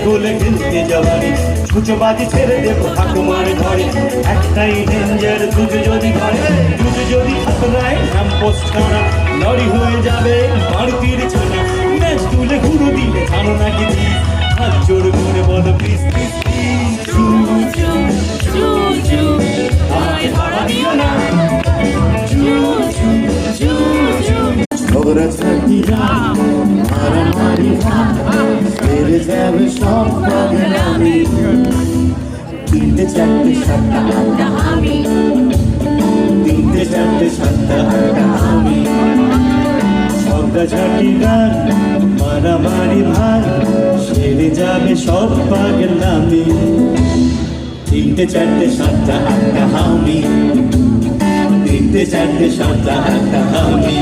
গোলে খেলতে যাবানি ছুচোবাজি ছেড়ে দেবো ঠাকুমার ঘরে একটাই ডেঞ্জার দুধ যদি ঘরে দুধ যদি খাতরায় নাম পোস্টানা লড়ি হয়ে যাবে মারুতির ছানা ম্যাচ তুলে ঘুরো দিলে জানো নাকি হাত জোর করে বলো প্লিজ প্লিজ ঝগড়া ছাড়িরা মারামারি ছেড়ে যাবে সব পাগলামি তিনটে চারটে সাতটা আটটা আমি তিনটে চারটে সাতটা আটটা আমি ঝগড়া ছাড়িরা মারামারি ভার ছেড়ে যাবে সব পাগলামি তিনটে চারটে সাতটা আটটা আমি তিনটে চারটে সাতটা আটটা আমি